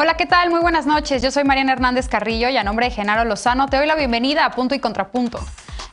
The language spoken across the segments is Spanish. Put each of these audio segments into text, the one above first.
Hola, ¿qué tal? Muy buenas noches. Yo soy Mariana Hernández Carrillo y a nombre de Genaro Lozano te doy la bienvenida a Punto y Contrapunto.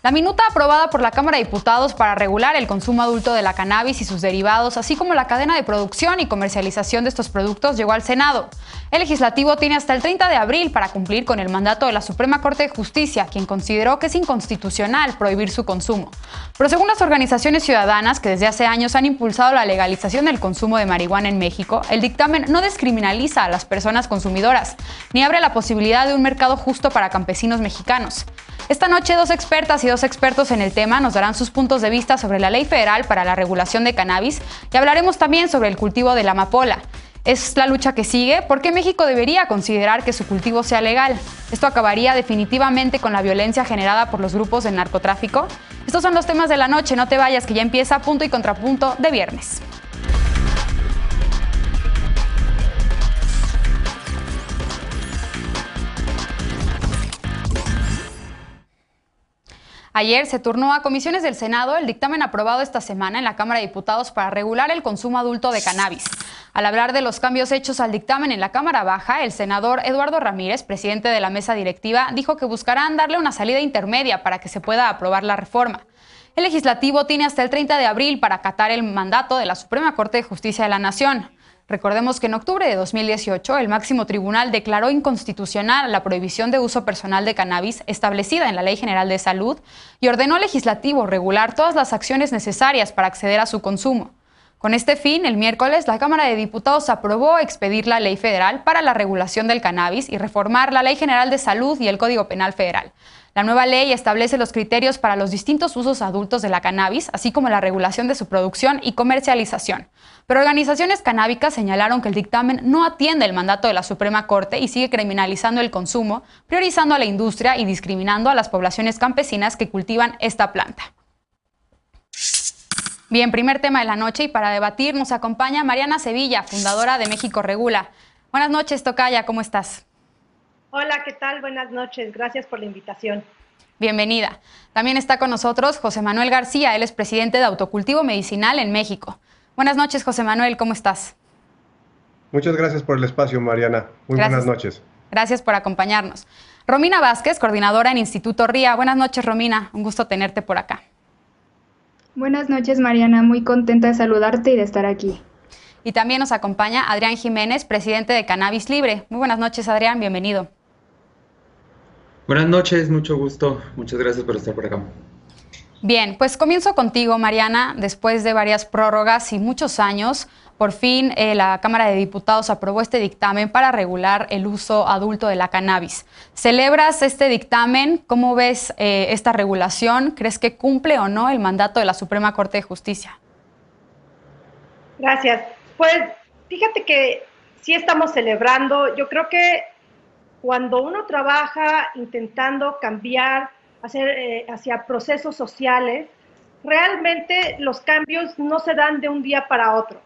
La minuta aprobada por la Cámara de Diputados para regular el consumo adulto de la cannabis y sus derivados, así como la cadena de producción y comercialización de estos productos, llegó al Senado. El legislativo tiene hasta el 30 de abril para cumplir con el mandato de la Suprema Corte de Justicia, quien consideró que es inconstitucional prohibir su consumo. Pero según las organizaciones ciudadanas que desde hace años han impulsado la legalización del consumo de marihuana en México, el dictamen no descriminaliza a las personas consumidoras, ni abre la posibilidad de un mercado justo para campesinos mexicanos. Esta noche, dos expertas y dos expertos en el tema nos darán sus puntos de vista sobre la Ley Federal para la Regulación de Cannabis y hablaremos también sobre el cultivo de la amapola. ¿Es la lucha que sigue? ¿Por qué México debería considerar que su cultivo sea legal? ¿Esto acabaría definitivamente con la violencia generada por los grupos del narcotráfico? Estos son los temas de la noche, no te vayas que ya empieza Punto y Contrapunto de viernes. Ayer se turnó a comisiones del Senado el dictamen aprobado esta semana en la Cámara de Diputados para regular el consumo adulto de cannabis. Al hablar de los cambios hechos al dictamen en la Cámara Baja, el senador Eduardo Ramírez, presidente de la mesa directiva, dijo que buscarán darle una salida intermedia para que se pueda aprobar la reforma. El legislativo tiene hasta el 30 de abril para acatar el mandato de la Suprema Corte de Justicia de la Nación. Recordemos que en octubre de 2018 el máximo tribunal declaró inconstitucional la prohibición de uso personal de cannabis establecida en la Ley General de Salud y ordenó al legislativo regular todas las acciones necesarias para acceder a su consumo. Con este fin, el miércoles la Cámara de Diputados aprobó expedir la Ley Federal para la regulación del cannabis y reformar la Ley General de Salud y el Código Penal Federal. La nueva ley establece los criterios para los distintos usos adultos de la cannabis, así como la regulación de su producción y comercialización. Pero organizaciones canábicas señalaron que el dictamen no atiende el mandato de la Suprema Corte y sigue criminalizando el consumo, priorizando a la industria y discriminando a las poblaciones campesinas que cultivan esta planta. Bien, primer tema de la noche y para debatir nos acompaña Mariana Sevilla, fundadora de México Regula. Buenas noches, tocaya, ¿cómo estás? Hola, ¿qué tal? Buenas noches. Gracias por la invitación. Bienvenida. También está con nosotros José Manuel García, él es presidente de Autocultivo Medicinal en México. Buenas noches, José Manuel, ¿cómo estás? Muchas gracias por el espacio, Mariana. Muy buenas noches. Gracias por acompañarnos. Romina Vázquez, coordinadora en Instituto RIA. Buenas noches, Romina. Un gusto tenerte por acá. Buenas noches, Mariana. Muy contenta de saludarte y de estar aquí. Y también nos acompaña Adrián Jiménez, presidente de Cannabis Libre. Muy buenas noches, Adrián. Bienvenido. Buenas noches, mucho gusto. Muchas gracias por estar por acá. Bien, pues comienzo contigo, Mariana. Después de varias prórrogas y muchos años, por fin la Cámara de Diputados aprobó este dictamen para regular el uso adulto de la cannabis. ¿Celebras este dictamen? ¿Cómo ves esta regulación? ¿Crees que cumple o no el mandato de la Suprema Corte de Justicia? Gracias. Pues fíjate que sí estamos celebrando. Yo creo que cuando uno trabaja intentando cambiar hacia procesos sociales, realmente los cambios no se dan de un día para otro.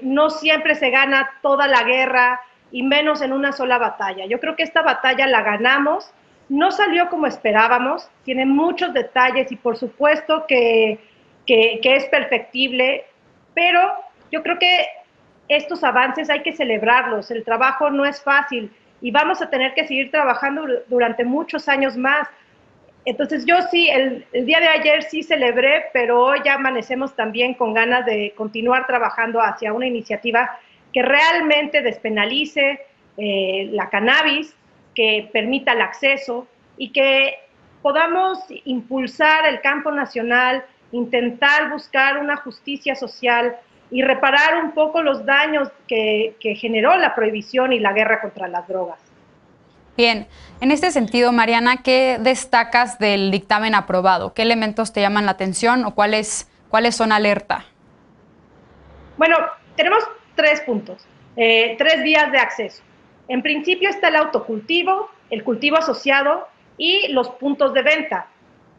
No siempre se gana toda la guerra y menos en una sola batalla. Yo creo que esta batalla la ganamos, no salió como esperábamos, tiene muchos detalles y por supuesto que es perfectible, pero yo creo que estos avances hay que celebrarlos. El trabajo no es fácil y vamos a tener que seguir trabajando durante muchos años más. Entonces yo sí, el día de ayer sí celebré, pero hoy ya amanecemos también con ganas de continuar trabajando hacia una iniciativa que realmente despenalice la cannabis, que permita el acceso y que podamos impulsar el campo nacional, intentar buscar una justicia social y reparar un poco los daños que generó la prohibición y la guerra contra las drogas. Bien, en este sentido, Mariana, ¿qué destacas del dictamen aprobado? ¿Qué elementos te llaman la atención o cuáles son alerta? Bueno, tenemos 3 puntos, 3 vías de acceso. En principio está el autocultivo, el cultivo asociado y los puntos de venta.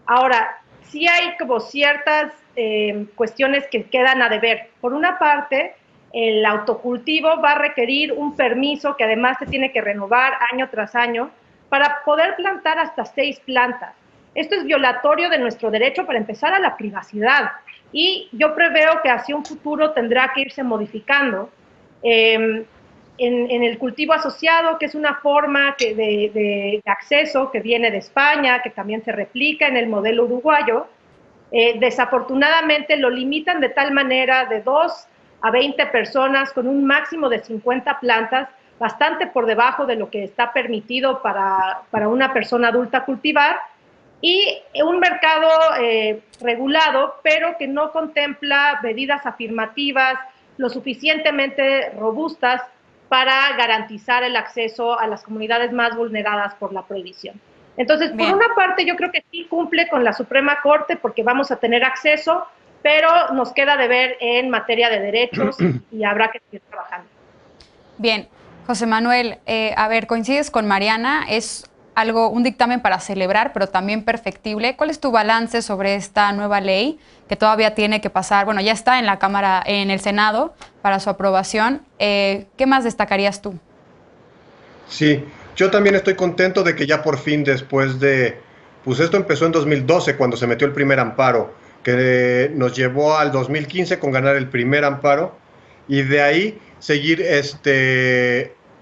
Ahora, sí hay como ciertas cuestiones que quedan a deber. Por una parte, el autocultivo va a requerir un permiso que además se tiene que renovar año tras año para poder plantar hasta 6 plantas. Esto es violatorio de nuestro derecho para empezar a la privacidad y yo preveo que hacia un futuro tendrá que irse modificando. en el cultivo asociado, que es una forma de acceso que viene de España, que también se replica en el modelo uruguayo, desafortunadamente lo limitan de tal manera de 2 a 20 personas con un máximo de 50 plantas, bastante por debajo de lo que está permitido para una persona adulta cultivar, y un mercado regulado, pero que no contempla medidas afirmativas lo suficientemente robustas para garantizar el acceso a las comunidades más vulneradas por la prohibición. Entonces, por una parte, yo creo que sí cumple con la Suprema Corte porque vamos a tener acceso, pero nos queda de ver en materia de derechos y habrá que seguir trabajando. Bien, José Manuel, a ver, coincides con Mariana, es un dictamen para celebrar, pero también perfectible. ¿Cuál es tu balance sobre esta nueva ley que todavía tiene que pasar? Bueno, ya está en la Cámara, en el Senado para su aprobación. ¿Qué más destacarías tú? Sí, yo también estoy contento de que ya por fin, después de, pues esto empezó en 2012 cuando se metió el primer amparo, que nos llevó al 2015 con ganar el primer amparo y de ahí seguir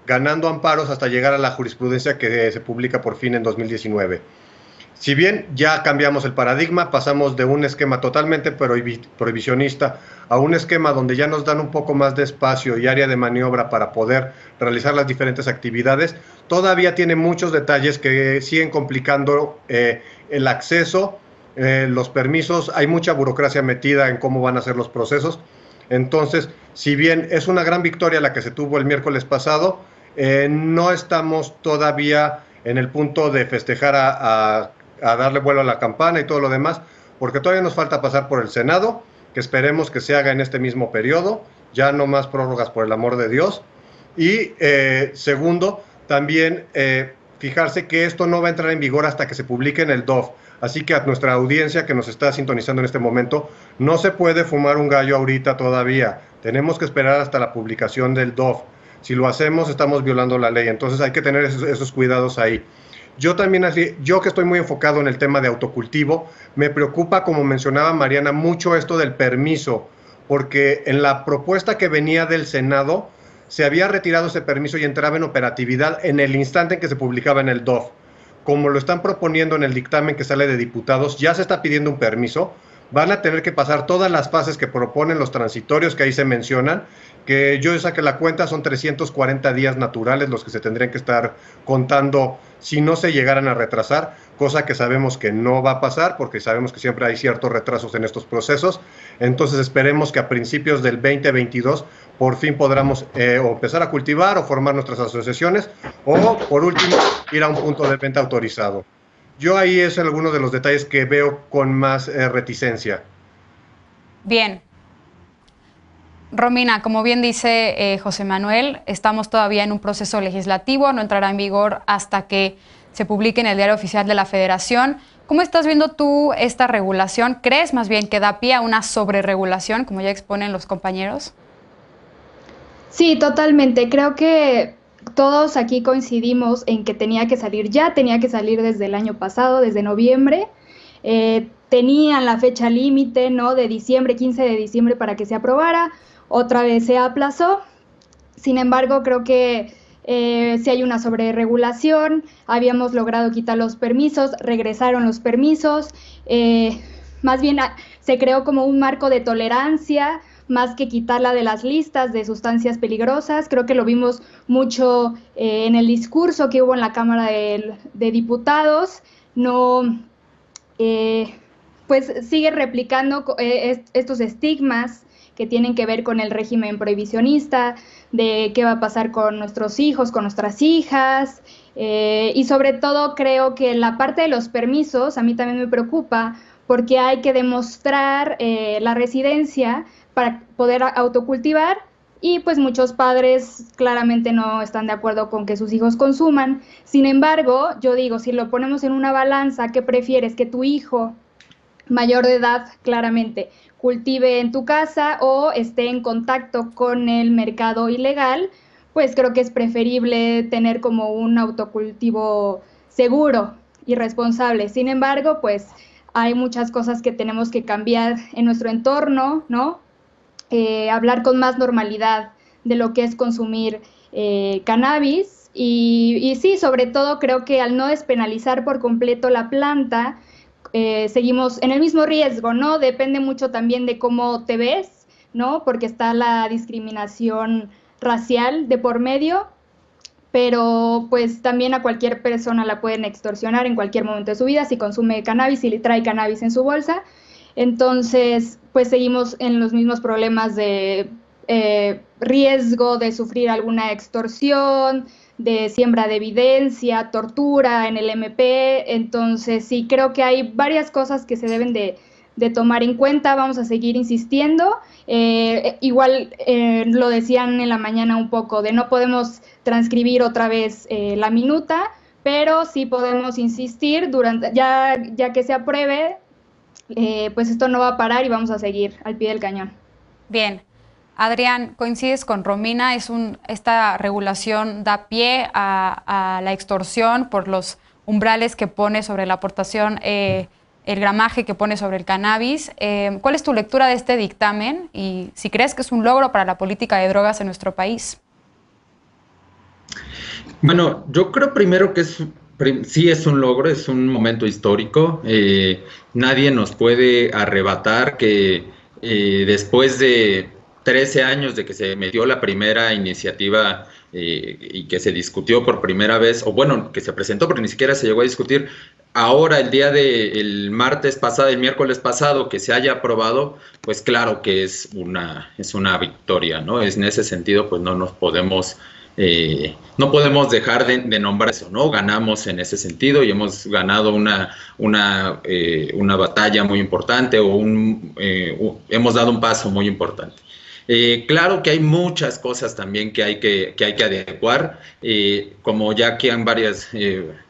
ganando amparos hasta llegar a la jurisprudencia que se publica por fin en 2019. Si bien ya cambiamos el paradigma, pasamos de un esquema totalmente prohibicionista a un esquema donde ya nos dan un poco más de espacio y área de maniobra para poder realizar las diferentes actividades, todavía tiene muchos detalles que siguen complicando el acceso, los permisos, hay mucha burocracia metida en cómo van a ser los procesos. Entonces, si bien es una gran victoria la que se tuvo el miércoles pasado, no estamos todavía en el punto de festejar a darle vuelo a la campana y todo lo demás, porque todavía nos falta pasar por el Senado, que esperemos que se haga en este mismo periodo, ya no más prórrogas por el amor de Dios. Y segundo, también fijarse que esto no va a entrar en vigor hasta que se publique en el DOF. Así que a nuestra audiencia que nos está sintonizando en este momento, no se puede fumar un gallo ahorita todavía. Tenemos que esperar hasta la publicación del DOF. Si lo hacemos, estamos violando la ley. Entonces hay que tener esos cuidados ahí. Yo también, yo que estoy muy enfocado en el tema de autocultivo, me preocupa, como mencionaba Mariana, mucho esto del permiso, porque en la propuesta que venía del Senado se había retirado ese permiso y entraba en operatividad en el instante en que se publicaba en el DOF. Como lo están proponiendo en el dictamen que sale de diputados, ya se está pidiendo un permiso, van a tener que pasar todas las fases que proponen los transitorios que ahí se mencionan, que yo saqué la cuenta, son 340 días naturales los que se tendrían que estar contando si no se llegaran a retrasar, cosa que sabemos que no va a pasar porque sabemos que siempre hay ciertos retrasos en estos procesos. Entonces esperemos que a principios del 2022 por fin podamos o empezar a cultivar o formar nuestras asociaciones o, por último, ir a un punto de venta autorizado. Yo ahí es alguno de los detalles que veo con más reticencia. Bien. Romina, como bien dice José Manuel, estamos todavía en un proceso legislativo, no entrará en vigor hasta que se publique en el Diario Oficial de la Federación. ¿Cómo estás viendo tú esta regulación? ¿Crees más bien que da pie a una sobreregulación, como ya exponen los compañeros? Sí, totalmente. Creo que todos aquí coincidimos en que tenía que salir ya, tenía que salir desde el año pasado, desde noviembre. Tenían la fecha límite, ¿no?, de diciembre, 15 de diciembre para que se aprobara. Otra vez se aplazó. Sin embargo, creo que sí hay una sobreregulación. Habíamos logrado quitar los permisos, regresaron los permisos. Más bien se creó como un marco de tolerancia, más que quitarla de las listas de sustancias peligrosas. Creo que lo vimos mucho en el discurso que hubo en la Cámara de Diputados. No, pues sigue replicando estos estigmas que tienen que ver con el régimen prohibicionista, de qué va a pasar con nuestros hijos, con nuestras hijas, y sobre todo creo que la parte de los permisos a mí también me preocupa, porque hay que demostrar la residencia para poder autocultivar, y pues muchos padres claramente no están de acuerdo con que sus hijos consuman. Sin embargo, yo digo, si lo ponemos en una balanza, ¿qué prefieres? ¿Que tu hijo mayor de edad claramente cultive en tu casa o esté en contacto con el mercado ilegal? Pues creo que es preferible tener como un autocultivo seguro y responsable. Sin embargo, pues hay muchas cosas que tenemos que cambiar en nuestro entorno, ¿no? Hablar con más normalidad de lo que es consumir cannabis y sí, sobre todo creo que al no despenalizar por completo la planta, seguimos en el mismo riesgo, ¿no? Depende mucho también de cómo te ves, ¿no? Porque está la discriminación racial de por medio, pero pues también a cualquier persona la pueden extorsionar en cualquier momento de su vida si consume cannabis, si le trae cannabis en su bolsa. Entonces, pues seguimos en los mismos problemas de riesgo de sufrir alguna extorsión, de siembra de evidencia, tortura en el MP. Entonces, sí, creo que hay varias cosas que se deben de tomar en cuenta. Vamos a seguir insistiendo. Igual lo decían en la mañana un poco, de no podemos transcribir otra vez la minuta, pero sí podemos insistir durante, ya que se apruebe, pues esto no va a parar y vamos a seguir al pie del cañón. Bien. Adrián, coincides con Romina, esta regulación da pie a la extorsión por los umbrales que pone sobre la aportación, el gramaje que pone sobre el cannabis. ¿Cuál es tu lectura de este dictamen y si crees que es un logro para la política de drogas en nuestro país? Bueno, yo creo primero que sí es un logro, es un momento histórico. Nadie nos puede arrebatar que después de 13 años de que se metió la primera iniciativa y que se discutió por primera vez, o bueno, que se presentó, pero ni siquiera se llegó a discutir, ahora el miércoles pasado, que se haya aprobado, pues claro que es una victoria, ¿no? En ese sentido, pues no podemos dejar de nombrar eso, ¿no? Ganamos en ese sentido y hemos ganado una batalla muy importante hemos dado un paso muy importante. Claro que hay muchas cosas también que hay que adecuar, como ya aquí en varias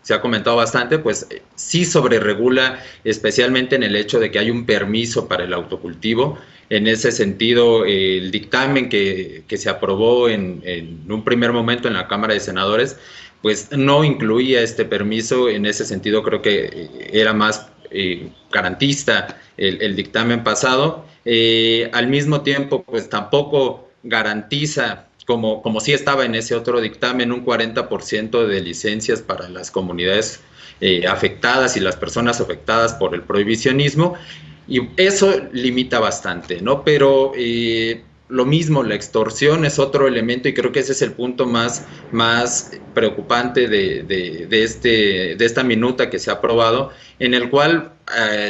se ha comentado bastante, pues sí sobreregula, especialmente en el hecho de que hay un permiso para el autocultivo. En ese sentido, el dictamen que se aprobó en un primer momento en la Cámara de Senadores, pues no incluía este permiso. En ese sentido creo que era más garantista el dictamen pasado. Al mismo tiempo, pues tampoco garantiza, como sí estaba en ese otro dictamen, un 40% de licencias para las comunidades afectadas y las personas afectadas por el prohibicionismo, y eso limita bastante, ¿no? Pero lo mismo, la extorsión es otro elemento y creo que ese es el punto más preocupante de esta minuta que se ha aprobado, en el cual,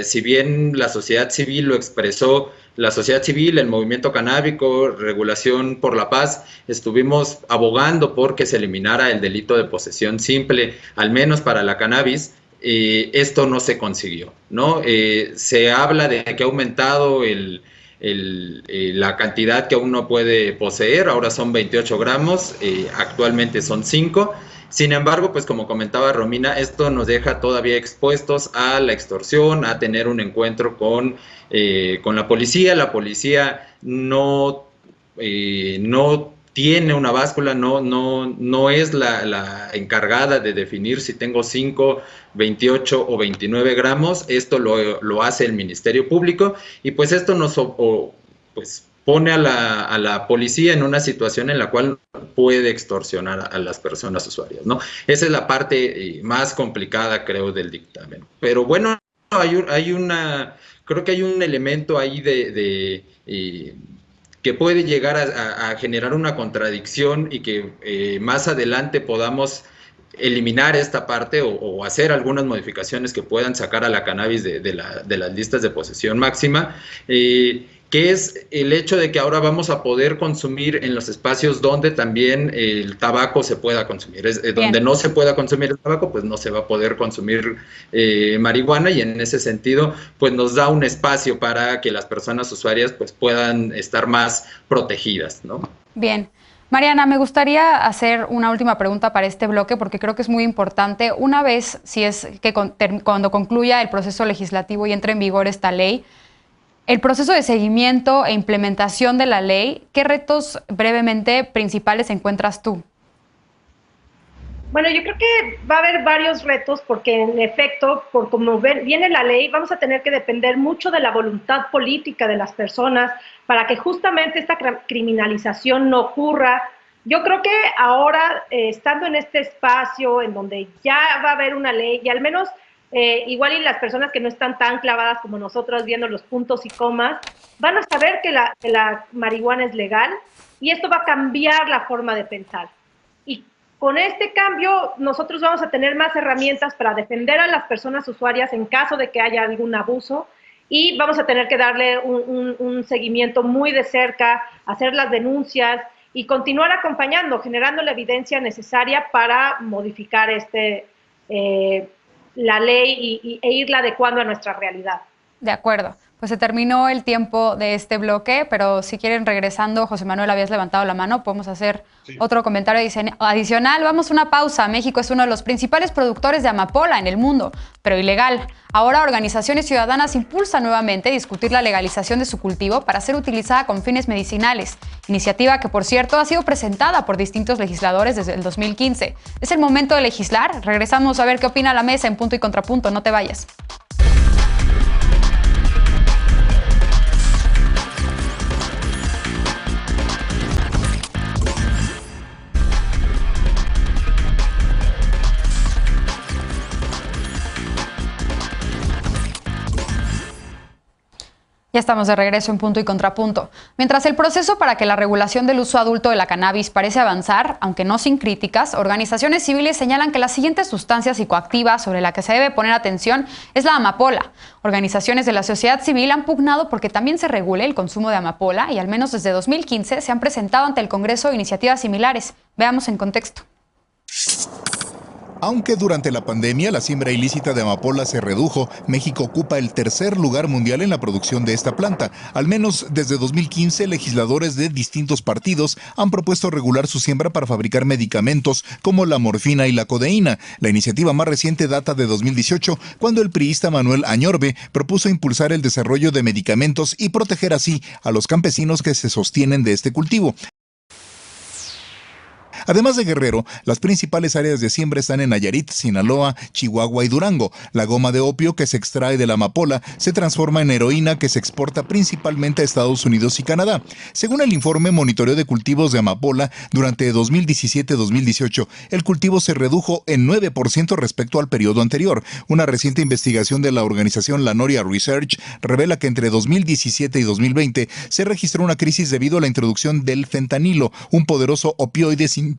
si bien la sociedad civil lo expresó, la sociedad civil, el movimiento canábico, Regulación por la Paz, estuvimos abogando por que se eliminara el delito de posesión simple, al menos para la cannabis. Esto no se consiguió, ¿no? Se habla de que ha aumentado la cantidad que uno puede poseer, ahora son 28 gramos, actualmente son 5. Sin embargo, pues como comentaba Romina, esto nos deja todavía expuestos a la extorsión, a tener un encuentro con la policía. La policía no tiene una báscula, no es la encargada de definir si tengo 5, 28 o 29 gramos. Esto lo hace el Ministerio Público, y pues esto pues pone a la policía en una situación en la cual puede extorsionar a las personas usuarias, ¿no? Esa es la parte más complicada, creo, del dictamen. Pero bueno, creo que hay un elemento ahí que puede llegar a generar una contradicción y que más adelante podamos eliminar esta parte o hacer algunas modificaciones que puedan sacar a la cannabis de las listas de posesión máxima, que es el hecho de que ahora vamos a poder consumir en los espacios donde también el tabaco se pueda consumir. Donde no se pueda consumir el tabaco, pues no se va a poder consumir marihuana, y en ese sentido pues nos da un espacio para que las personas usuarias pues puedan estar más protegidas, ¿no? Bien. Mariana, me gustaría hacer una última pregunta para este bloque porque creo que es muy importante. Una vez, si es que cuando concluya el proceso legislativo y entre en vigor esta ley, el proceso de seguimiento e implementación de la ley, ¿qué retos brevemente principales encuentras tú? Bueno, yo creo que va a haber varios retos porque en efecto, por como viene la ley, vamos a tener que depender mucho de la voluntad política de las personas para que justamente esta criminalización no ocurra, Yo creo que ahora, estando en este espacio en donde ya va a haber una ley, y al menos igual y las personas que no están tan clavadas como nosotros viendo los puntos y comas, van a saber que la marihuana es legal y esto va a cambiar la forma de pensar. Y con este cambio nosotros vamos a tener más herramientas para defender a las personas usuarias en caso de que haya algún abuso y vamos a tener que darle un seguimiento muy de cerca, hacer las denuncias y continuar acompañando, generando la evidencia necesaria para modificar la ley e irla adecuando a nuestra realidad. De acuerdo. Pues se terminó el tiempo de este bloque, pero si quieren, regresando, José Manuel, habías levantado la mano, podemos hacer otro comentario adicional. Vamos a una pausa. México es uno de los principales productores de amapola en el mundo, pero ilegal. Ahora organizaciones ciudadanas impulsan nuevamente discutir la legalización de su cultivo para ser utilizada con fines medicinales. Iniciativa que, por cierto, ha sido presentada por distintos legisladores desde el 2015. Es el momento de legislar. Regresamos a ver qué opina la mesa en Punto y Contrapunto. No te vayas. Ya estamos de regreso en Punto y Contrapunto. Mientras el proceso para que la regulación del uso adulto de la cannabis parece avanzar, aunque no sin críticas, organizaciones civiles señalan que la siguiente sustancia psicoactiva sobre la que se debe poner atención es la amapola. Organizaciones de la sociedad civil han pugnado porque también se regule el consumo de amapola y al menos desde 2015 se han presentado ante el Congreso iniciativas similares. Veamos en contexto. Aunque durante la pandemia la siembra ilícita de amapola se redujo, México ocupa el tercer lugar mundial en la producción de esta planta. Al menos desde 2015, legisladores de distintos partidos han propuesto regular su siembra para fabricar medicamentos como la morfina y la codeína. La iniciativa más reciente data de 2018, cuando el priista Manuel Añorbe propuso impulsar el desarrollo de medicamentos y proteger así a los campesinos que se sostienen de este cultivo. Además de Guerrero, las principales áreas de siembra están en Nayarit, Sinaloa, Chihuahua y Durango. La goma de opio que se extrae de la amapola se transforma en heroína que se exporta principalmente a Estados Unidos y Canadá. Según el informe Monitoreo de Cultivos de Amapola, durante 2017-2018, el cultivo se redujo en 9% respecto al periodo anterior. Una reciente investigación de la organización La Noria Research revela que entre 2017 y 2020 se registró una crisis debido a la introducción del fentanilo, un poderoso opioide sintético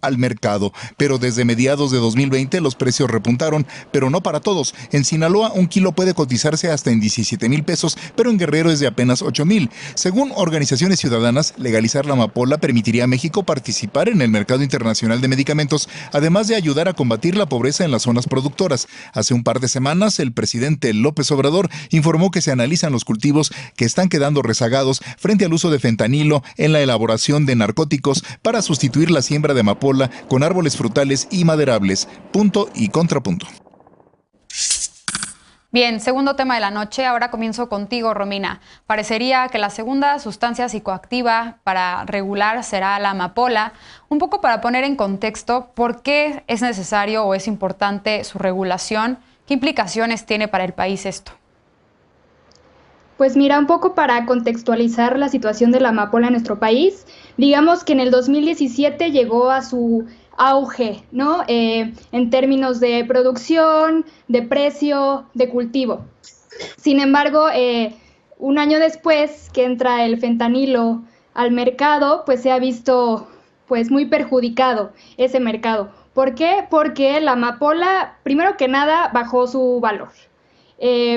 al mercado, pero desde mediados de 2020 los precios repuntaron, pero no para todos. En Sinaloa un kilo puede cotizarse hasta en 17,000 pesos, pero en Guerrero es de apenas 8,000. Según organizaciones ciudadanas, legalizar la amapola permitiría a México participar en el mercado internacional de medicamentos, además de ayudar a combatir la pobreza en las zonas productoras. Hace un par de semanas, el presidente López Obrador informó que se analizan los cultivos que están quedando rezagados frente al uso de fentanilo en la elaboración de narcóticos para sustituir la siembra de amapola con árboles frutales y maderables. Punto y contrapunto. Bien, segundo tema de la noche. Ahora comienzo contigo, Romina. Parecería que la segunda sustancia psicoactiva para regular será la amapola. Un poco para poner en contexto por qué es necesario o es importante su regulación. ¿Qué implicaciones tiene para el país esto? Pues mira, un poco para contextualizar la situación de la amapola en nuestro país, digamos que en el 2017 llegó a su auge, ¿no? En términos de producción, de precio, de cultivo. Sin embargo, un año después que entra el fentanilo al mercado, pues se ha visto pues muy perjudicado ese mercado. ¿Por qué? Porque la amapola, primero que nada, bajó su valor.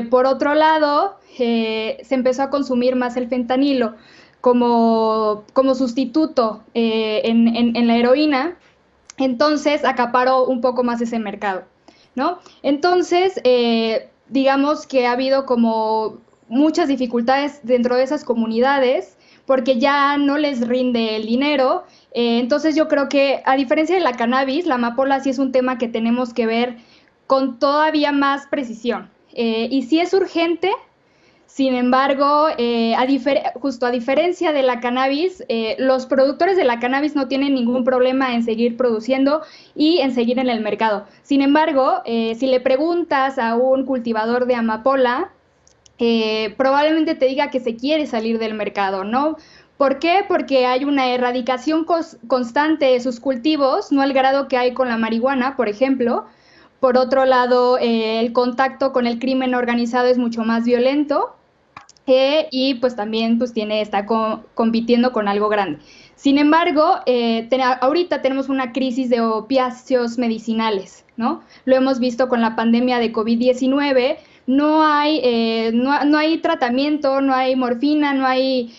Por otro lado, se empezó a consumir más el fentanilo como sustituto en la heroína, entonces acaparó un poco más ese mercado, ¿no? Entonces, digamos que ha habido como muchas dificultades dentro de esas comunidades porque ya no les rinde el dinero. Entonces yo creo que, a diferencia de la cannabis, la amapola sí es un tema que tenemos que ver con todavía más precisión. Y sí es urgente, sin embargo, justo a diferencia de la cannabis, los productores de la cannabis no tienen ningún problema en seguir produciendo y en seguir en el mercado. Sin embargo, si le preguntas a un cultivador de amapola, probablemente te diga que se quiere salir del mercado, ¿no? ¿Por qué? Porque hay una erradicación constante de sus cultivos, no al grado que hay con la marihuana, por ejemplo. Por otro lado, el contacto con el crimen organizado es mucho más violento y pues también pues, está compitiendo con algo grande. Sin embargo, ahorita tenemos una crisis de opiáceos medicinales, ¿no? Lo hemos visto con la pandemia de COVID-19. No hay tratamiento, no hay morfina, no hay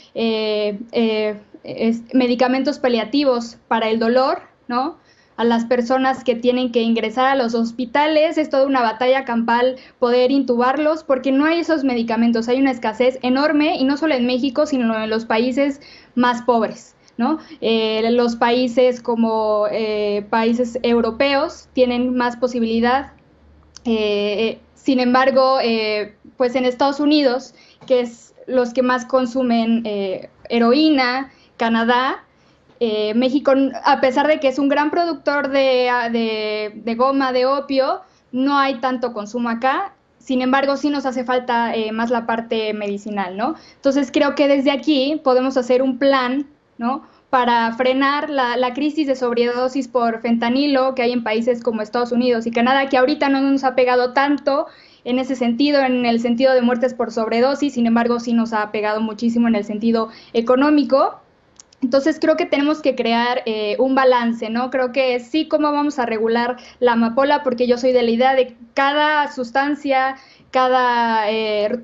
medicamentos paliativos para el dolor, ¿no? A las personas que tienen que ingresar a los hospitales, es toda una batalla campal poder intubarlos porque no hay esos medicamentos, hay una escasez enorme y no solo en México, sino en los países más pobres, ¿no? Los países como países europeos tienen más posibilidad, sin embargo, pues en Estados Unidos, que es los que más consumen heroína, Canadá, México, a pesar de que es un gran productor de goma, de opio, no hay tanto consumo acá. Sin embargo, sí nos hace falta más la parte medicinal, ¿no? Entonces, creo que desde aquí podemos hacer un plan, ¿no? Para frenar la crisis de sobredosis por fentanilo que hay en países como Estados Unidos y Canadá, que ahorita no nos ha pegado tanto en ese sentido, en el sentido de muertes por sobredosis, sin embargo, sí nos ha pegado muchísimo en el sentido económico. Entonces creo que tenemos que crear un balance, ¿no? Creo que sí, cómo vamos a regular la amapola, porque yo soy de la idea de cada sustancia, cada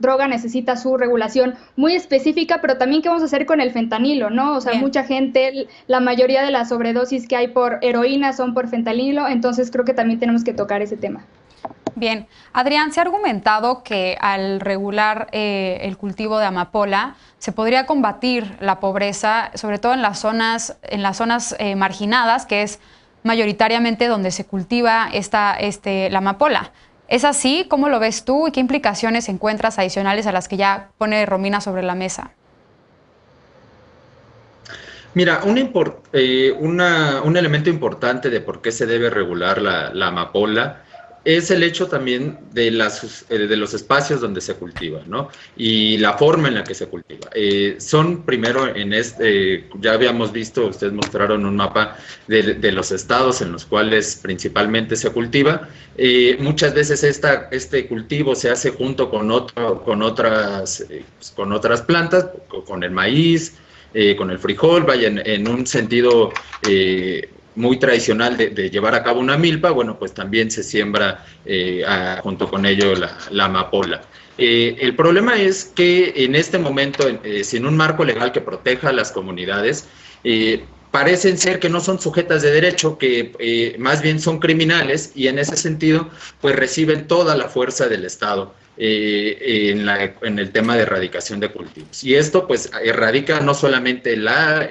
droga necesita su regulación muy específica, pero también qué vamos a hacer con el fentanilo, ¿no? O sea, mucha gente, la mayoría de las sobredosis que hay por heroína son por fentanilo, entonces creo que también tenemos que tocar ese tema. Bien, Adrián, se ha argumentado que al regular el cultivo de amapola se podría combatir la pobreza, sobre todo en las zonas marginadas, que es mayoritariamente donde se cultiva la amapola. ¿Es así? ¿Cómo lo ves tú y qué implicaciones encuentras adicionales a las que ya pone Romina sobre la mesa? Mira, un elemento importante de por qué se debe regular la amapola es el hecho también de los espacios donde se cultiva, ¿no? Y la forma en la que se cultiva. Son primero ya habíamos visto, ustedes mostraron un mapa de los estados en los cuales principalmente se cultiva. Muchas veces este cultivo se hace junto con otras plantas, con el maíz, con el frijol, vaya en un sentido muy tradicional de llevar a cabo una milpa, bueno, pues también se siembra junto con ello la amapola. El problema es que en este momento, sin un marco legal que proteja a las comunidades, parecen ser que no son sujetas de derecho, que más bien son criminales y en ese sentido, pues reciben toda la fuerza del Estado. En el tema de erradicación de cultivos. Y esto pues erradica no solamente la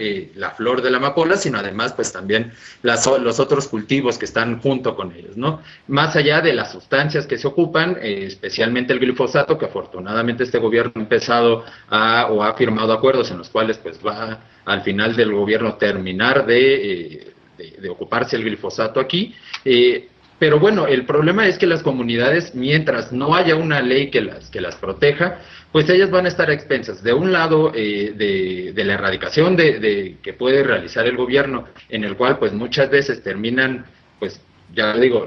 flor de la amapola, sino además pues también los otros cultivos que están junto con ellos, ¿no? Más allá de las sustancias que se ocupan, especialmente el glifosato, que afortunadamente este gobierno ha empezado o ha firmado acuerdos en los cuales pues va al final del gobierno terminar de ocuparse el glifosato aquí. Pero bueno, el problema es que las comunidades, mientras no haya una ley que las proteja, pues ellas van a estar a expensas, de un lado, de la erradicación que puede realizar el gobierno, en el cual pues muchas veces terminan, pues ya digo,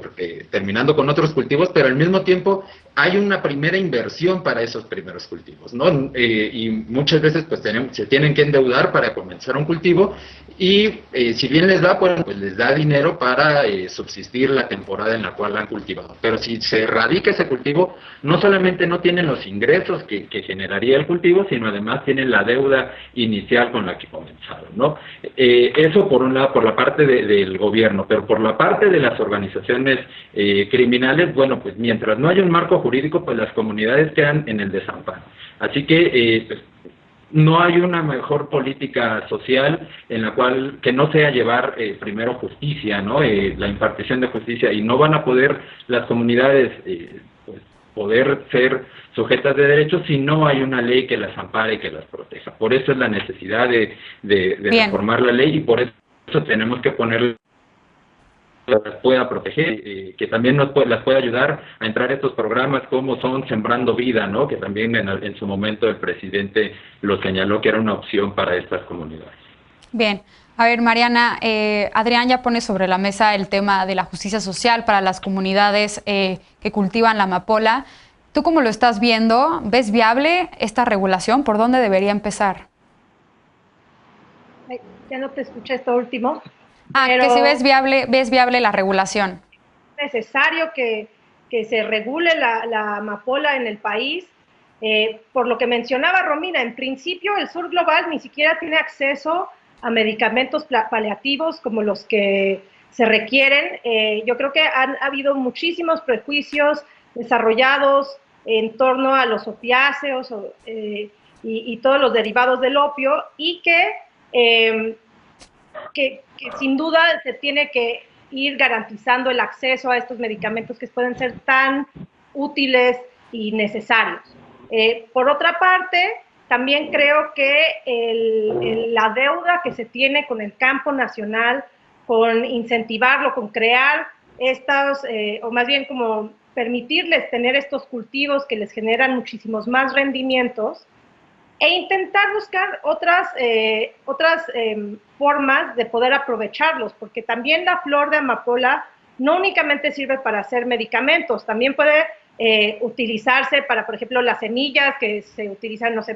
terminando con otros cultivos, pero al mismo tiempo hay una primera inversión para esos primeros cultivos, ¿no? Y muchas veces pues se tienen que endeudar para comenzar un cultivo y si bien les da, pues les da dinero para subsistir la temporada en la cual han cultivado. Pero si se erradica ese cultivo, no solamente no tienen los ingresos que generaría el cultivo, sino además tienen la deuda inicial con la que comenzaron, ¿no? Eso por un lado, por la parte del gobierno, pero por la parte de las organizaciones criminales, bueno, pues mientras no haya un marco jurídico, pues las comunidades quedan en el desamparo. Así que pues, no hay una mejor política social en la cual que no sea llevar primero justicia, ¿no? La impartición de justicia, y no van a poder las comunidades pues, poder ser sujetas de derechos si no hay una ley que las ampare y que las proteja. Por eso es la necesidad de reformar la ley y por eso tenemos que poner las pueda proteger, que también las pueda ayudar a entrar a estos programas como son Sembrando Vida, ¿no? Que también en su momento el presidente lo señaló que era una opción para estas comunidades. Bien. A ver, Mariana, Adrián ya pone sobre la mesa el tema de la justicia social para las comunidades que cultivan la amapola. ¿Tú cómo lo estás viendo? ¿Ves viable esta regulación? ¿Por dónde debería empezar? Ya no te escuché esto último. Pero que si ves viable la regulación. Es necesario que se regule la amapola en el país. Por lo que mencionaba Romina, en principio el sur global ni siquiera tiene acceso a medicamentos paliativos como los que se requieren. Yo creo que han habido muchísimos prejuicios desarrollados en torno a los opiáceos y todos los derivados del opio, y que sin duda se tiene que ir garantizando el acceso a estos medicamentos que pueden ser tan útiles y necesarios. Por otra parte, también creo que la deuda que se tiene con el campo nacional, con incentivarlo, con crear estos, o más bien como permitirles tener estos cultivos que les generan muchísimos más rendimientos, e intentar buscar otras formas de poder aprovecharlos, porque también la flor de amapola no únicamente sirve para hacer medicamentos, también puede utilizarse para, por ejemplo, las semillas que se utilizan, no sé,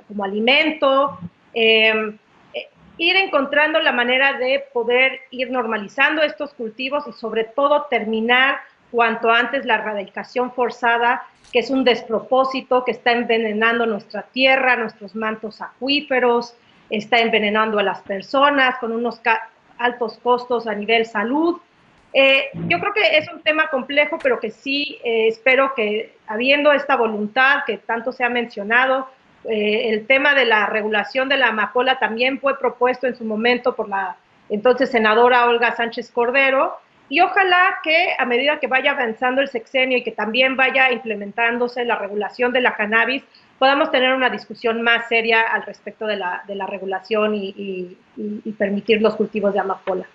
como alimento, ir encontrando la manera de poder ir normalizando estos cultivos y sobre todo terminar cuanto antes la erradicación forzada, que es un despropósito que está envenenando nuestra tierra, nuestros mantos acuíferos, está envenenando a las personas con unos altos costos a nivel salud. Yo creo que es un tema complejo, pero que sí espero que, habiendo esta voluntad que tanto se ha mencionado, el tema de la regulación de la amapola también fue propuesto en su momento por la entonces senadora Olga Sánchez Cordero, y ojalá que a medida que vaya avanzando el sexenio y que también vaya implementándose la regulación de la cannabis, podamos tener una discusión más seria al respecto de la regulación y permitir los cultivos de amapola.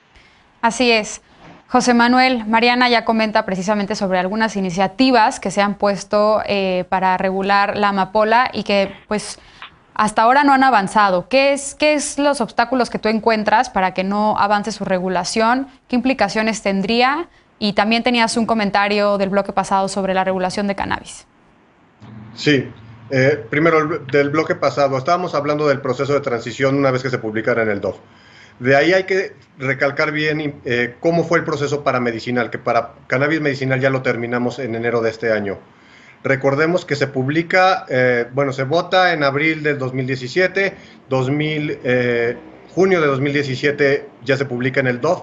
Así es. José Manuel, Mariana ya comenta precisamente sobre algunas iniciativas que se han puesto para regular la amapola y que pues hasta ahora no han avanzado. ¿Qué es los obstáculos que tú encuentras para que no avance su regulación? ¿Qué implicaciones tendría? Y también tenías un comentario del bloque pasado sobre la regulación de cannabis. Sí, primero del bloque pasado, estábamos hablando del proceso de transición una vez que se publicara en el DOF. De ahí hay que recalcar bien cómo fue el proceso para medicinal, que para cannabis medicinal ya lo terminamos en enero de este año. Recordemos que se publica, se vota en abril del 2017, junio de 2017 ya se publica en el DOF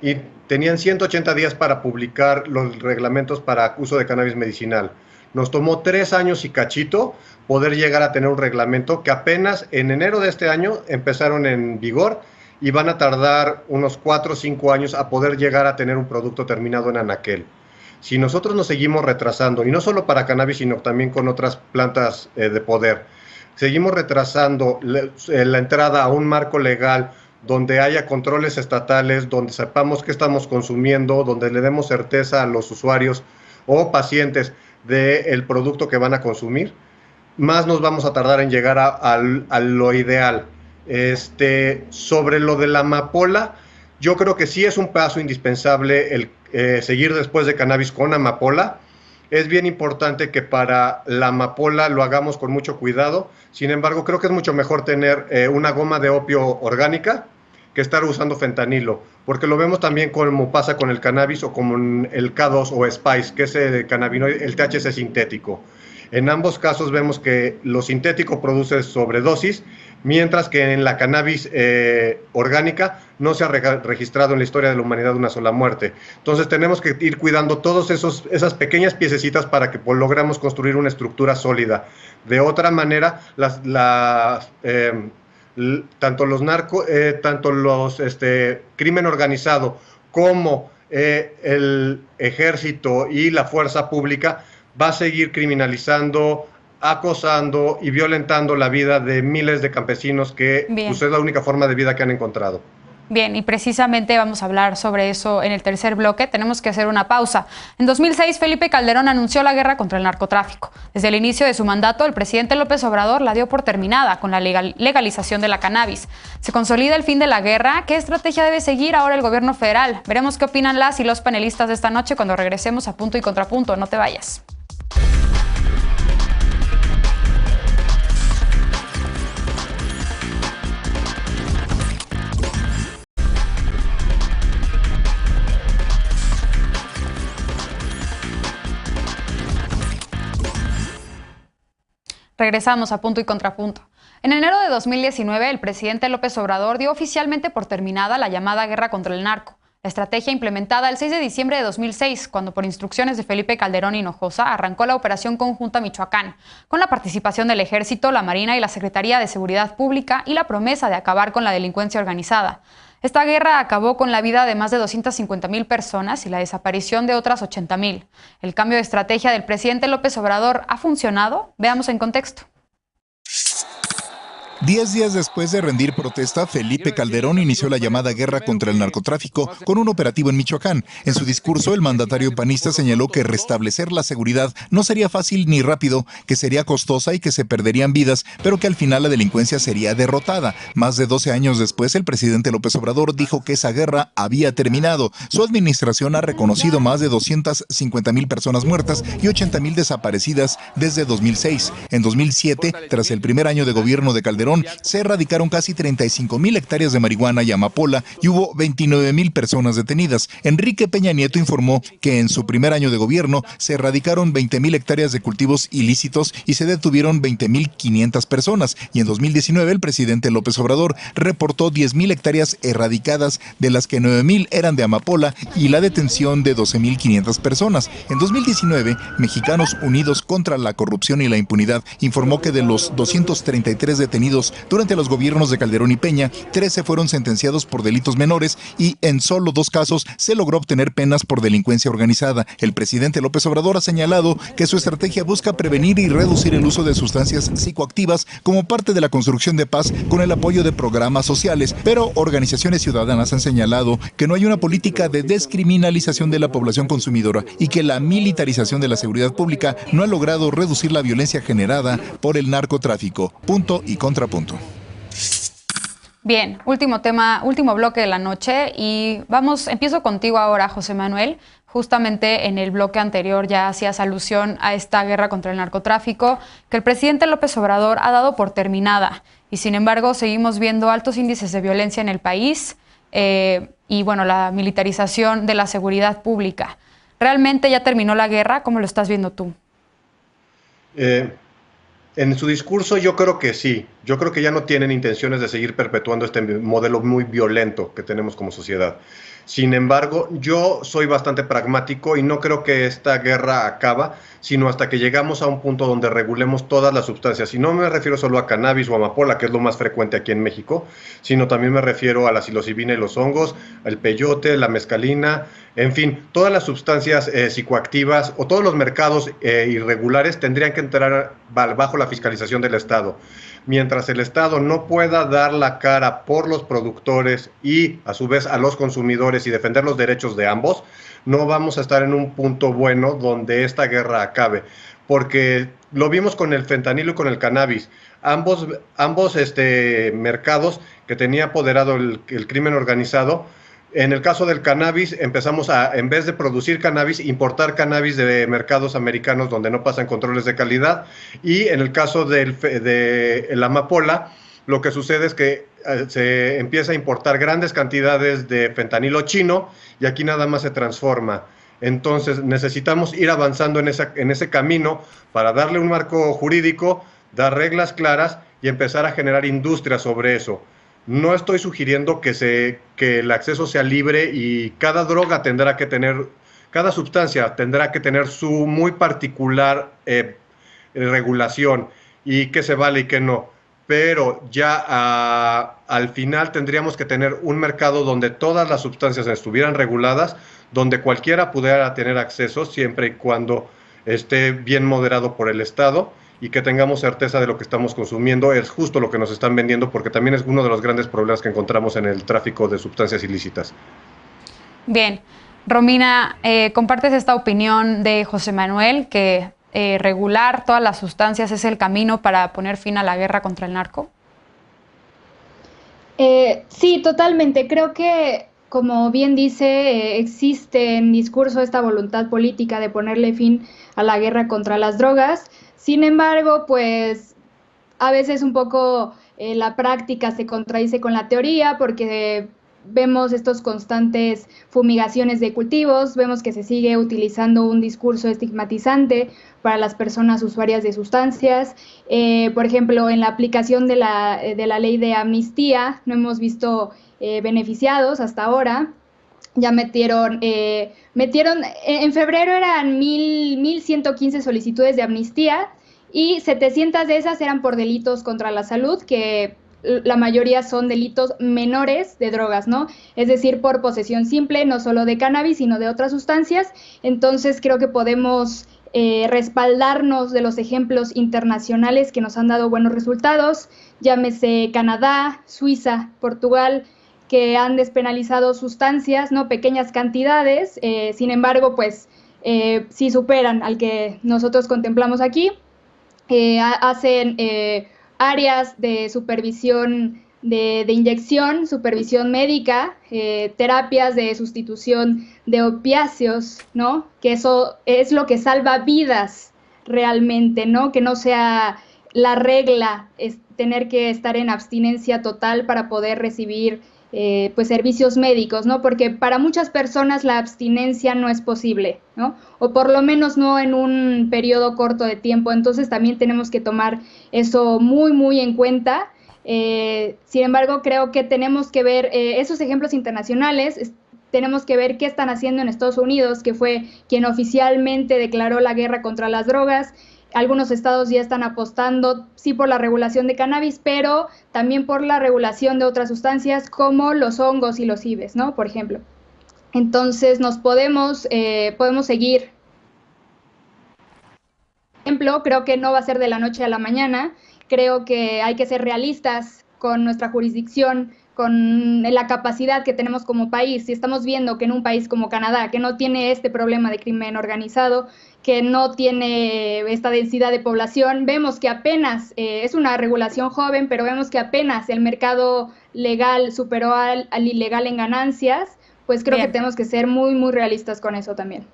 y tenían 180 días para publicar los reglamentos para uso de cannabis medicinal. Nos tomó 3 años y cachito poder llegar a tener un reglamento que apenas en enero de este año empezaron en vigor y van a tardar unos 4 o 5 años a poder llegar a tener un producto terminado en anaquel. Si nosotros nos seguimos retrasando, y no solo para cannabis, sino también con otras plantas de poder, seguimos retrasando la entrada a un marco legal donde haya controles estatales, donde sepamos qué estamos consumiendo, donde le demos certeza a los usuarios o pacientes del producto que van a consumir, más nos vamos a tardar en llegar a lo ideal. Sobre lo de la amapola, yo creo que sí es un paso indispensable el seguir después de cannabis con amapola. Es bien importante que para la amapola lo hagamos con mucho cuidado. Sin embargo, creo que es mucho mejor tener una goma de opio orgánica que estar usando fentanilo, porque lo vemos también como pasa con el cannabis o con el K2 o Spice, que es el cannabinoide, el THC sintético. En ambos casos vemos que lo sintético produce sobredosis, mientras que en la cannabis orgánica no se ha registrado en la historia de la humanidad una sola muerte. Entonces tenemos que ir cuidando todas esas pequeñas piececitas para que logramos construir una estructura sólida. De otra manera, tanto los crimen organizado como el ejército y la fuerza pública va a seguir criminalizando, acosando y violentando la vida de miles de campesinos que pues, es la única forma de vida que han encontrado. Bien, y precisamente vamos a hablar sobre eso en el tercer bloque. Tenemos que hacer una pausa. En 2006, Felipe Calderón anunció la guerra contra el narcotráfico. Desde el inicio de su mandato, el presidente López Obrador la dio por terminada con la legalización de la cannabis. ¿Se consolida el fin de la guerra? ¿Qué estrategia debe seguir ahora el gobierno federal? Veremos qué opinan las y los panelistas de esta noche cuando regresemos a Punto y Contrapunto. No te vayas. Regresamos a Punto y Contrapunto. En enero de 2019, el presidente López Obrador dio oficialmente por terminada la llamada guerra contra el narco. La estrategia implementada el 6 de diciembre de 2006, cuando por instrucciones de Felipe Calderón Hinojosa arrancó la Operación Conjunta Michoacán, con la participación del Ejército, la Marina y la Secretaría de Seguridad Pública y la promesa de acabar con la delincuencia organizada. Esta guerra acabó con la vida de más de 250,000 personas y la desaparición de otras 80,000. ¿El cambio de estrategia del presidente López Obrador ha funcionado? Veamos en contexto. 10 días después de rendir protesta, Felipe Calderón inició la llamada guerra contra el narcotráfico con un operativo en Michoacán. En su discurso, el mandatario panista señaló que restablecer la seguridad no sería fácil ni rápido, que sería costosa y que se perderían vidas, pero que al final la delincuencia sería derrotada. Más de 12 años después, el presidente López Obrador dijo que esa guerra había terminado. Su administración ha reconocido más de 250,000 personas muertas y 80,000 desaparecidas desde 2006. En 2007, tras el primer año de gobierno de Calderón, se erradicaron casi 35,000 hectáreas de marihuana y amapola y hubo 29,000 personas detenidas. Enrique Peña Nieto informó que en su primer año de gobierno se erradicaron 20,000 hectáreas de cultivos ilícitos y se detuvieron 20,500 personas. Y en 2019 el presidente López Obrador reportó 10,000 hectáreas erradicadas, de las que 9,000 eran de amapola y la detención de 12,500 personas. En 2019, Mexicanos Unidos contra la Corrupción y la Impunidad informó que de los 233 detenidos durante los gobiernos de Calderón y Peña, 13 fueron sentenciados por delitos menores y en solo 2 casos se logró obtener penas por delincuencia organizada. El presidente López Obrador ha señalado que su estrategia busca prevenir y reducir el uso de sustancias psicoactivas como parte de la construcción de paz con el apoyo de programas sociales, pero organizaciones ciudadanas han señalado que no hay una política de descriminalización de la población consumidora y que la militarización de la seguridad pública no ha logrado reducir la violencia generada por el narcotráfico. Punto y contrapunto. Bien, último tema, último bloque de la noche y empiezo contigo ahora, José Manuel. Justamente en el bloque anterior ya hacías alusión a esta guerra contra el narcotráfico que el presidente López Obrador ha dado por terminada y sin embargo seguimos viendo altos índices de violencia en el país y bueno, la militarización de la seguridad pública. ¿Realmente ya terminó la guerra? ¿Cómo lo estás viendo tú? En su discurso yo creo que sí, yo creo que ya no tienen intenciones de seguir perpetuando este modelo muy violento que tenemos como sociedad. Sin embargo, yo soy bastante pragmático y no creo que esta guerra acaba, sino hasta que llegamos a un punto donde regulemos todas las sustancias. Y no me refiero solo a cannabis o amapola, que es lo más frecuente aquí en México, sino también me refiero a la psilocibina y los hongos, el peyote, la mescalina, en fin, todas las sustancias psicoactivas o todos los mercados irregulares tendrían que entrar bajo la fiscalización del Estado. Mientras el Estado no pueda dar la cara por los productores y a su vez a los consumidores y defender los derechos de ambos, no vamos a estar en un punto bueno donde esta guerra acabe, porque lo vimos con el fentanilo y con el cannabis. Ambos mercados que tenía apoderado el crimen organizado. En el caso del cannabis, empezamos a, en vez de producir cannabis, importar cannabis de mercados americanos donde no pasan controles de calidad. Y en el caso de la amapola, lo que sucede es que se empieza a importar grandes cantidades de fentanilo chino y aquí nada más se transforma. Entonces necesitamos ir avanzando en ese camino para darle un marco jurídico, dar reglas claras y empezar a generar industria sobre eso. No estoy sugiriendo que el acceso sea libre y cada droga tendrá que tener, cada sustancia tendrá que tener su muy particular regulación y qué se vale y qué no. Pero ya al final tendríamos que tener un mercado donde todas las sustancias estuvieran reguladas, donde cualquiera pudiera tener acceso siempre y cuando esté bien moderado por el Estado y que tengamos certeza de lo que estamos consumiendo. Es justo lo que nos están vendiendo, porque también es uno de los grandes problemas que encontramos en el tráfico de sustancias ilícitas. Bien, Romina, ¿compartes esta opinión de José Manuel, que regular todas las sustancias es el camino para poner fin a la guerra contra el narco? Sí, totalmente. Creo que, como bien dice, existe en discurso esta voluntad política de ponerle fin a la guerra contra las drogas. Sin embargo, pues a veces un poco la práctica se contradice con la teoría, porque vemos estos constantes fumigaciones de cultivos, vemos que se sigue utilizando un discurso estigmatizante para las personas usuarias de sustancias. Por ejemplo, en la aplicación de la ley de amnistía no hemos visto beneficiados hasta ahora. Ya metieron en febrero eran 1,115 solicitudes de amnistía y 700 de esas eran por delitos contra la salud, que la mayoría son delitos menores de drogas, ¿no? Es decir, por posesión simple, no solo de cannabis, sino de otras sustancias. Entonces creo que podemos respaldarnos de los ejemplos internacionales que nos han dado buenos resultados, llámese Canadá, Suiza, Portugal, que han despenalizado sustancias, ¿no? Pequeñas cantidades, sin embargo, pues sí superan al que nosotros contemplamos aquí. Hacen áreas de supervisión de inyección, supervisión médica, terapias de sustitución de opiáceos, ¿no? Que eso es lo que salva vidas realmente, ¿no? Que no sea la regla, es tener que estar en abstinencia total para poder recibir pues servicios médicos, ¿no? Porque para muchas personas la abstinencia no es posible, ¿no? O por lo menos no en un periodo corto de tiempo. Entonces también tenemos que tomar eso muy, muy en cuenta. Sin embargo, creo que tenemos que ver esos ejemplos internacionales. Tenemos que ver qué están haciendo en Estados Unidos, que fue quien oficialmente declaró la guerra contra las drogas. Algunos estados ya están apostando, sí, por la regulación de cannabis, pero también por la regulación de otras sustancias como los hongos y los IBES, ¿no? Por ejemplo. Entonces, podemos seguir. Por ejemplo, creo que no va a ser de la noche a la mañana. Creo que hay que ser realistas con nuestra jurisdicción, con la capacidad que tenemos como país. Si estamos viendo que en un país como Canadá, que no tiene este problema de crimen organizado, que no tiene esta densidad de población, vemos que apenas, es una regulación joven, pero vemos que apenas el mercado legal superó al ilegal en ganancias, pues creo que tenemos que ser muy, muy realistas con eso también.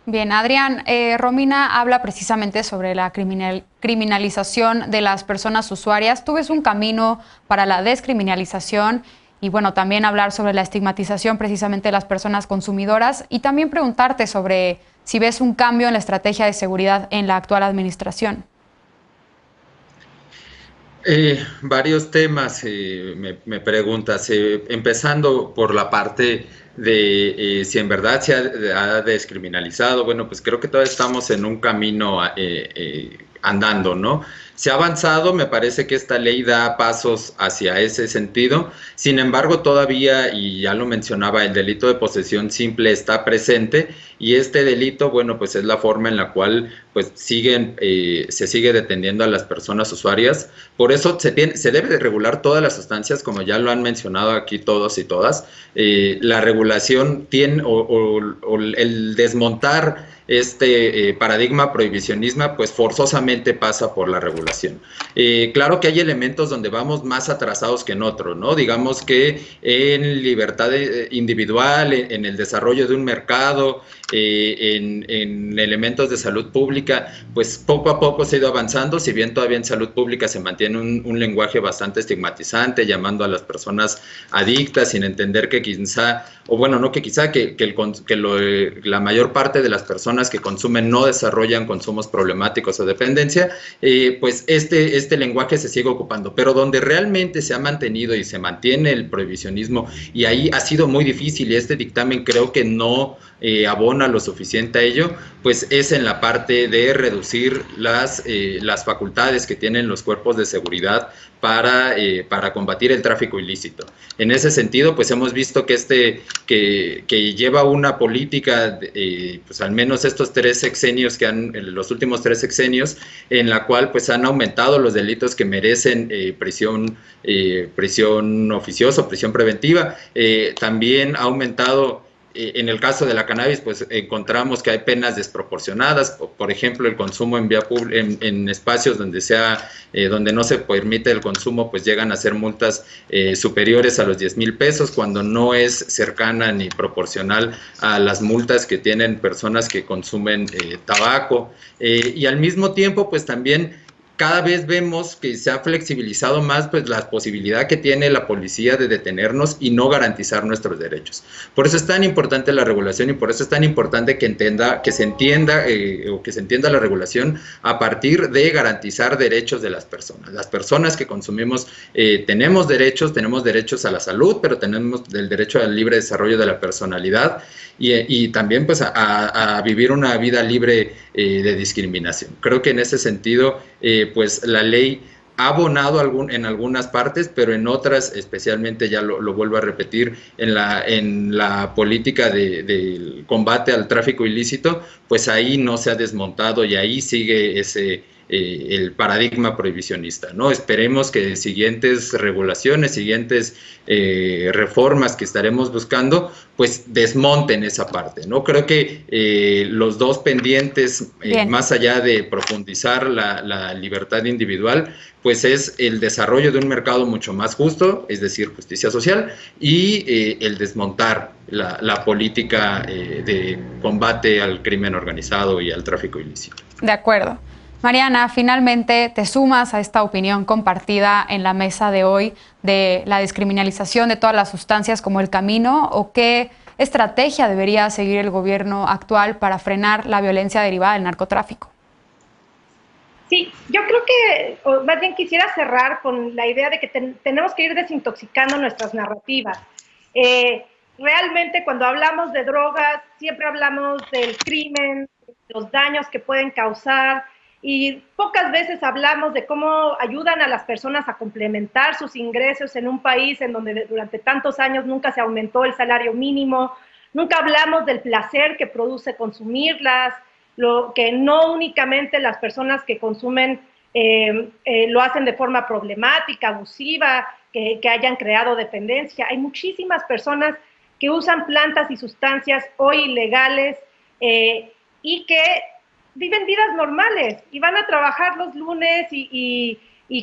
Bien, Adrián, Romina habla precisamente sobre la criminalización de las personas usuarias. ¿Tú ves un camino para la descriminalización? Y bueno, también hablar sobre la estigmatización precisamente de las personas consumidoras y también preguntarte sobre si ves un cambio en la estrategia de seguridad en la actual administración. Varios temas me preguntas, empezando por la parte de si en verdad se ha descriminalizado. Bueno, pues creo que todavía estamos en un camino andando, ¿no? Se ha avanzado, me parece que esta ley da pasos hacia ese sentido. Sin embargo, todavía, y ya lo mencionaba, el delito de posesión simple está presente, y este delito, bueno, pues es la forma en la cual pues se sigue deteniendo a las personas usuarias. Por eso se debe de regular todas las sustancias, como ya lo han mencionado aquí todos y todas. La regulación tiene, o el desmontar este paradigma prohibicionista, pues forzosamente pasa por la regulación. Claro que hay elementos donde vamos más atrasados que en otros, ¿no? Digamos que en libertad individual, en el desarrollo de un mercado, en elementos de salud pública, pues poco a poco se ha ido avanzando, si bien todavía en salud pública se mantiene un lenguaje bastante estigmatizante, llamando a las personas adictas, sin entender que quizá, o bueno, no que quizá, que la mayor parte de las personas que consumen no desarrollan consumos problemáticos o dependencia, pues este lenguaje se sigue ocupando, pero donde realmente se ha mantenido y se mantiene el prohibicionismo, y ahí ha sido muy difícil, y este dictamen creo que no abona lo suficiente a ello, pues es en la parte de reducir las facultades que tienen los cuerpos de seguridad para combatir el tráfico ilícito. En ese sentido, pues hemos visto que que lleva una política, pues al menos estos 3 sexenios los últimos 3 sexenios, en la cual pues han aumentado los delitos que merecen prisión oficiosa, prisión preventiva. También ha aumentado. En el caso de la cannabis, pues encontramos que hay penas desproporcionadas, por ejemplo, el consumo en vía en espacios donde no se permite el consumo, pues llegan a ser multas superiores a los 10,000 pesos, cuando no es cercana ni proporcional a las multas que tienen personas que consumen tabaco. Y al mismo tiempo, pues también cada vez vemos que se ha flexibilizado más pues la posibilidad que tiene la policía de detenernos y no garantizar nuestros derechos. Por eso es tan importante la regulación y por eso es tan importante que se entienda la regulación a partir de garantizar derechos de las personas. Las personas que consumimos tenemos derechos a la salud, pero tenemos el derecho al libre desarrollo de la personalidad y también pues a vivir una vida libre de discriminación. Creo que en ese sentido pues la ley ha abonado en algunas partes, pero en otras, especialmente, ya lo vuelvo a repetir, en la política del combate al tráfico ilícito, pues ahí no se ha desmontado y ahí sigue el paradigma prohibicionista, ¿no? Esperemos que siguientes regulaciones, siguientes reformas que estaremos buscando, pues desmonten esa parte, ¿no? Creo que los dos pendientes, más allá de profundizar la libertad individual, pues es el desarrollo de un mercado mucho más justo, es decir, justicia social, y el desmontar la política de combate al crimen organizado y al tráfico ilícito. De acuerdo. Mariana, finalmente te sumas a esta opinión compartida en la mesa de hoy de la descriminalización de todas las sustancias como el camino, o qué estrategia debería seguir el gobierno actual para frenar la violencia derivada del narcotráfico. Sí, yo creo que, o más bien quisiera cerrar con la idea de que tenemos que ir desintoxicando nuestras narrativas. Realmente cuando hablamos de drogas siempre hablamos del crimen, los daños que pueden causar, y pocas veces hablamos de cómo ayudan a las personas a complementar sus ingresos en un país en donde durante tantos años nunca se aumentó el salario mínimo, nunca hablamos del placer que produce consumirlas, lo que no únicamente las personas que consumen lo hacen de forma problemática, abusiva, que hayan creado dependencia. Hay muchísimas personas que usan plantas y sustancias hoy ilegales y que viven vidas normales y van a trabajar los lunes y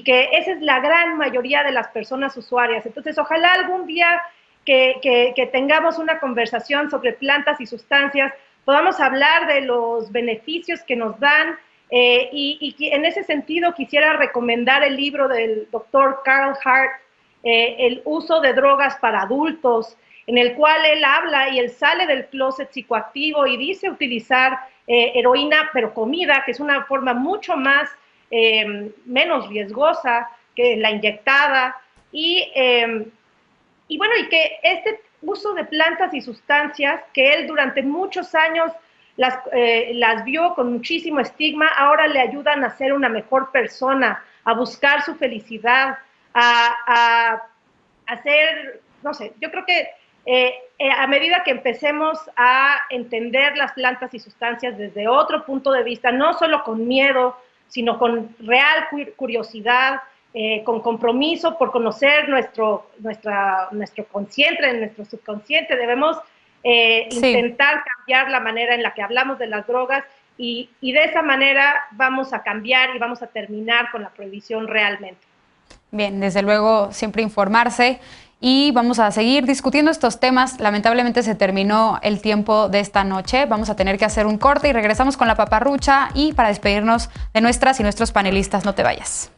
que esa es la gran mayoría de las personas usuarias. Entonces, ojalá algún día que tengamos una conversación sobre plantas y sustancias, podamos hablar de los beneficios que nos dan y en ese sentido quisiera recomendar el libro del doctor Carl Hart, El uso de drogas para adultos, en el cual él habla y él sale del closet psicoactivo y dice utilizar heroína, pero comida, que es una forma mucho más, menos riesgosa que la inyectada, y bueno, y que este uso de plantas y sustancias, que él durante muchos años las vio con muchísimo estigma, ahora le ayudan a ser una mejor persona, a buscar su felicidad, a hacer, no sé, yo creo que a medida que empecemos a entender las plantas y sustancias desde otro punto de vista, no solo con miedo, sino con real curiosidad, con compromiso por conocer nuestro consciente, nuestro subconsciente, debemos intentar cambiar la manera en la que hablamos de las drogas y de esa manera vamos a cambiar y vamos a terminar con la prohibición realmente. Bien, desde luego siempre informarse. Y vamos a seguir discutiendo estos temas. Lamentablemente se terminó el tiempo de esta noche. Vamos a tener que hacer un corte y regresamos con la paparrucha y para despedirnos de nuestras y nuestros panelistas. No te vayas.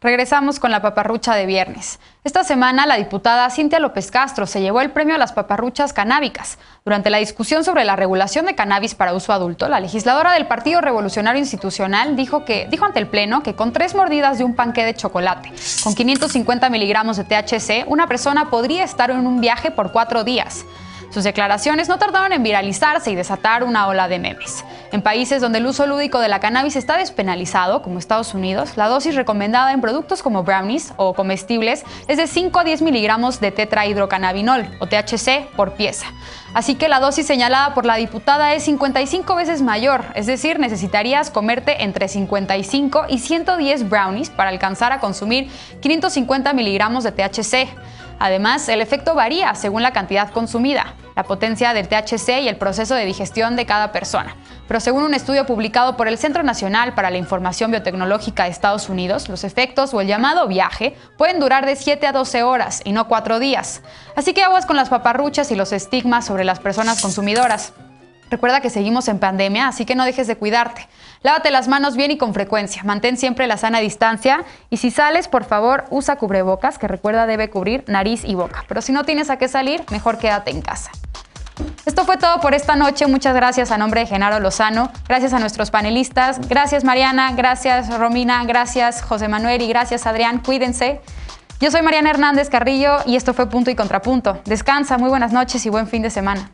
Regresamos con la paparrucha de viernes. Esta semana la diputada Cintia López Castro se llevó el premio a las paparruchas canábicas. Durante la discusión sobre la regulación de cannabis para uso adulto, la legisladora del Partido Revolucionario Institucional dijo ante el Pleno que con 3 mordidas de un panqué de chocolate con 550 miligramos de THC, una persona podría estar en un viaje por 4 días. Sus declaraciones no tardaron en viralizarse y desatar una ola de memes. En países donde el uso lúdico de la cannabis está despenalizado, como Estados Unidos, la dosis recomendada en productos como brownies o comestibles es de 5 a 10 miligramos de tetrahidrocannabinol o THC por pieza. Así que la dosis señalada por la diputada es 55 veces mayor, es decir, necesitarías comerte entre 55 y 110 brownies para alcanzar a consumir 550 miligramos de THC. Además, el efecto varía según la cantidad consumida, la potencia del THC y el proceso de digestión de cada persona. Pero según un estudio publicado por el Centro Nacional para la Información Biotecnológica de Estados Unidos, los efectos o el llamado viaje pueden durar de 7 a 12 horas y no 4 días. Así que aguas con las paparruchas y los estigmas sobre las personas consumidoras. Recuerda que seguimos en pandemia, así que no dejes de cuidarte. Lávate las manos bien y con frecuencia. Mantén siempre la sana distancia. Y si sales, por favor, usa cubrebocas, que recuerda debe cubrir nariz y boca. Pero si no tienes a qué salir, mejor quédate en casa. Esto fue todo por esta noche. Muchas gracias a nombre de Genaro Lozano. Gracias a nuestros panelistas. Gracias, Mariana. Gracias, Romina. Gracias, José Manuel. Y gracias, Adrián. Cuídense. Yo soy Mariana Hernández Carrillo y esto fue Punto y Contrapunto. Descansa, muy buenas noches y buen fin de semana.